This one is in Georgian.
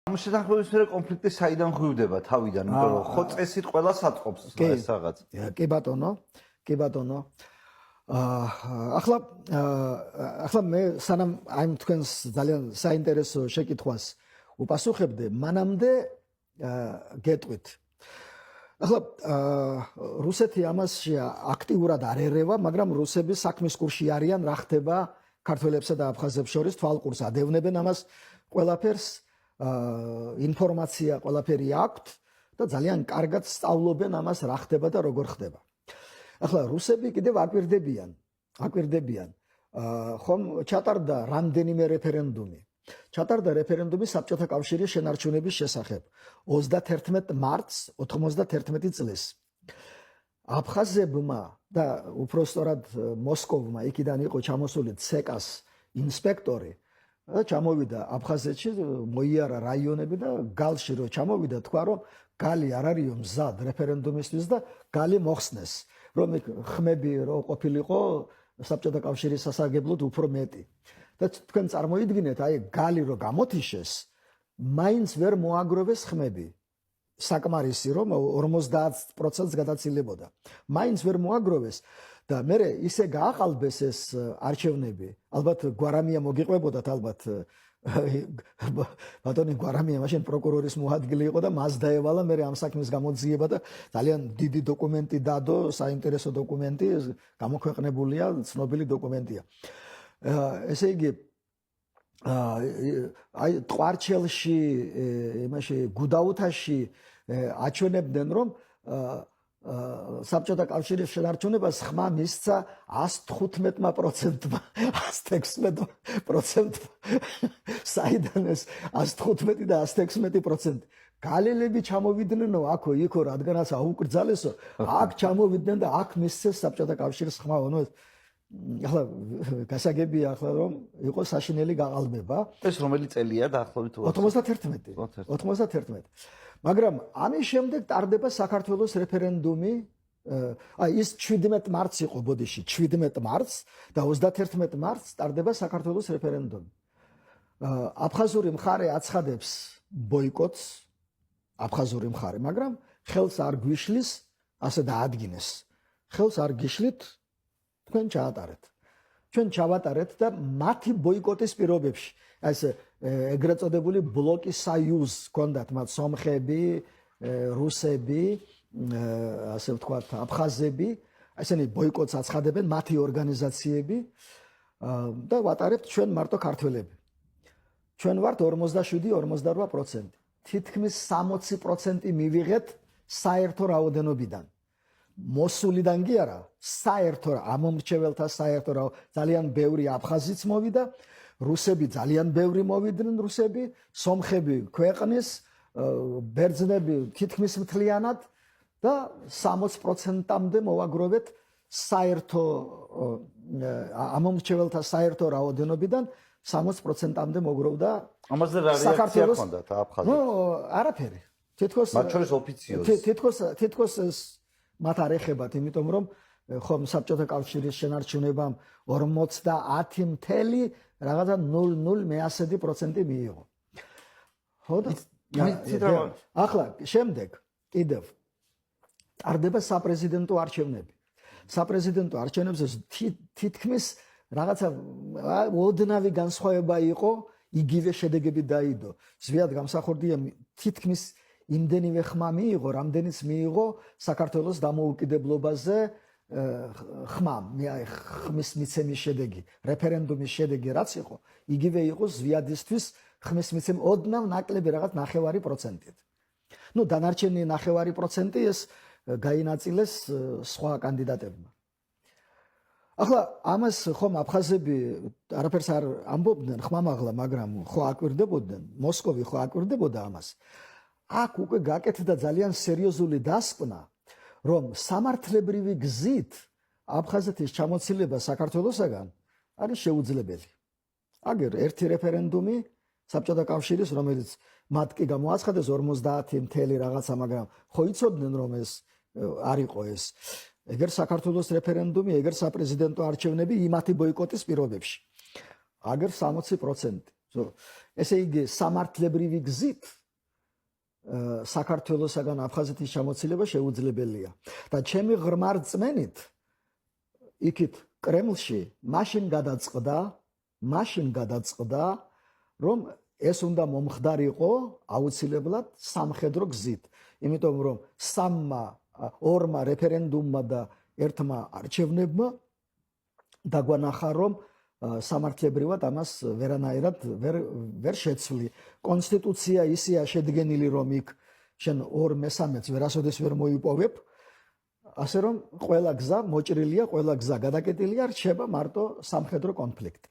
ამ შესაძლებელი კონფლიქტი საიდან ღვივდება თავიდან, იმიტომ რომ ხო წესით ყველა საწყობს ეს რაღაც. კი ბატონო. ახლა მე სანამ აი თქვენს ძალიან საინტერესო შეკითხვას უპასუხებდე, მანამდე გეტყვით. ახლა რუსეთი ამასში აქტიურად არ ერევა, მაგრამ რუსები საქმის კურსში არიან, რა ხდება ქართველებსა და აფხაზებს შორის თვალყურს ადევნებენ ამას ყველაფერს, ინფორმაცია ყველაფერი აქვთ და ძალიან კარგად სწავლობენ ამას რა ხდება და როგორ ხდება. ახლა რუსები კიდევ აკვირდებიან. ხომ ჩატარდა რამდენიმე რეფერენდუმი. ჩატარდა რეფერენდუმი საბჭოთა კავშირის შენარჩუნების შესახებ 31 მარტს 91 წლის. აფხაზებმა და უпростоრად მოსკოვმა იქიდან იყო ჩამოსული ცეკას ინსპექტორი და ჩამოვიდა აფხაზეთში, მოიარა რაიონები და გალში რო ჩამოვიდა, თქვა რომ გალი არ არისო მზად რეფერენდუმისთვის და გალი მოხსნეს, რომ ხმები რო ყოფილიყო საბჭოთა კავშირის სასარგებლოდ უფრო მეტი. და თქვენ წარმოიდგინეთ, აი გალი რო გამოთიშეს, მაინც ვერ მოაგროვეს ხმები. საკმარისი რომ 50%-ს გადაცილებოდა. მაინც ვერ მოაგროვეს და მე ისე გააყალბეს ეს არჩევნები. ალბათ გვარამია მოგიყვებოდათ, ალბათ ბატონი გვარამია მაშინ პროკურორის მოადგილე იყო და მას დაევალა მე ამ საქმის გამოძიება და ძალიან დიდი დოკუმენტი დადო, საინტერესო დოკუმენტი, გამოქვეყნებულია, ცნობილი დოკუმენტია. ესე იგი აი ტყვარჩელში, იმაში გუდაუთაში აჩვენებდნენ რომ საბჭოთა კავშირის შენარჩუნებას ხმა მისცა 115%-მა, 116%. საიდან ეს 115 და 116%? გალელები ჩამოვიდნენ აქო იქო, რადგანაც აუკრძალესო, აქ ჩამოვიდნენ და აქ მისცეს საბჭოთა კავშირის ხმა. ახლა გასაგებია ახლა რომ იყო საშინელი გაყალბება. ეს რომელი წელია დაახლოებით? 91. მაგრამ ამის შემდეგ ტარდება საქართველოს რეფერენდუმი. აი ის 17 მარტს იყო, ბოდიში, 17 მარტს და 31 მარტს ტარდება საქართველოს რეფერენდუმი. აფხაზური მხარე აცხადებს ბოიკოტს, აფხაზური მხარე, მაგრამ ხელს არ გვიშლის ასე დაადგინეს. ხელს არ გიშლით, თქვენ ჩაატარეთ. ჩვენ ჩავატარეთ და მათი ბოიკოტის პირობებში, ეს ეგრეთ წოდებული ბლოკის საიუზ ჰქონდათ, მათ სომხები, რუსები, ასე ვთქვათ, აფხაზები, ესენი ბოიკოტს აცხადებენ, მათი ორგანიზაციები და ვატარებთ ჩვენ მარტო ქართველები. ჩვენ ვართ 47-48%. თითქმის 60% მივიღეთ საერთო რაოდენობიდან. მოსულიდან კი არა, საერთო ამომრჩეველთა საერთო ძალიან ბევრი აფხაზიც მოვიდა, რუსები ძალიან ბევრი მოვიდნენ, რუსები, სომხები ქვეყნის, ბერძნები თითქმის მთლიანად და 60%-მდე მოვაგროვეთ საერთო ამომრჩეველთა საერთო რაოდენობიდან 60%-მდე მოგროვდა. ამაზე რა რეაქცია ჰქონდათ აფხაზებს? არაფერი. თითქოს მათ შორის ოფიციოზ. თითქოს მათ არ ეხებათ, იმიტომ რომ ხომ საბჭოთა კავშირის შენარჩუნებამ 50 რაღაცა 0.0% მიიღო. ხო და ახლა შემდეგ კიდევ ტარდება საპრეზიდენტო არჩევნები. საპრეზიდენტო არჩევნებზე თითქმის რაღაცა ოდნავი განსხვავება იყო, იგივე შედეგები დაიდო. ზვიად გამსახურდია თითქმის იმდენივე ხმა მიიღო, რამდენიც მიიღო საქართველოს დამოუკიდებლობაზე ხმის მიცემის შედეგი, რეფერენდუმის შედეგი რაც იყო, იგივე იყო ზვიადისთვის ხმის მიცემი ოდნავ ნაკლები რაღაც 9%-ით. ნუ დანარჩენი 9% ეს გაინაწილეს სხვა კანდიდატებმა. ახლა ამას ხომ აფხაზები არაფერს არ ამბობდნენ ხმამაღლა, მაგრამ ხო აკვირდებოდნენ, მოსკოვი ხო აკვირდებოდა ამას. აქ უკვე გაკეთდა ძალიან სერიოზული დასკვნა, რომ სამართლებრივი გზით აფხაზეთის ჩამოცილება საქართველოსაგან არის შეუძლებელი. აგერ ერთი რეფერენდუმი საბჭოთა კავშირის, რომელიც მათ კი გამოაცხადეს 50 რაღაცა, მაგრამ ხო იცოდნენ რომ ეს არ იყო ეს. ეგერ საქართველოს რეფერენდუმი, ეგერ საპრეზიდენტო არჩევნები იმათი ბოიკოტის პირობებში. აგერ 60%. ესე იგი სამართლებრივი გზით საქართველოსაგან აფხაზეთის ჩამოცილება შეუძლებელია და ჩემი ღრმა რწმენით იქით კრემლში მაშინ გადაწყდა რომ ეს უნდა მომხდარიყო აუცილებლად სამხედრო გზით იმიტომ რომ ორმა რეფერენდუმმა და ერთმა არჩევნებმა დაგვანახა რომ სამართლებრივად ამას ვერანაირად ვერ შეცვლი. კონსტიტუცია ისეა შედგენილი, რომ იქ შენ 2/3-ს ვერასოდეს ვერ მოიპოვებ, ასე რომ ყველა გზა მოჭრილია, ყველა გზა გადაკეტილია, რჩება მარტო სამხედრო კონფლიქტი.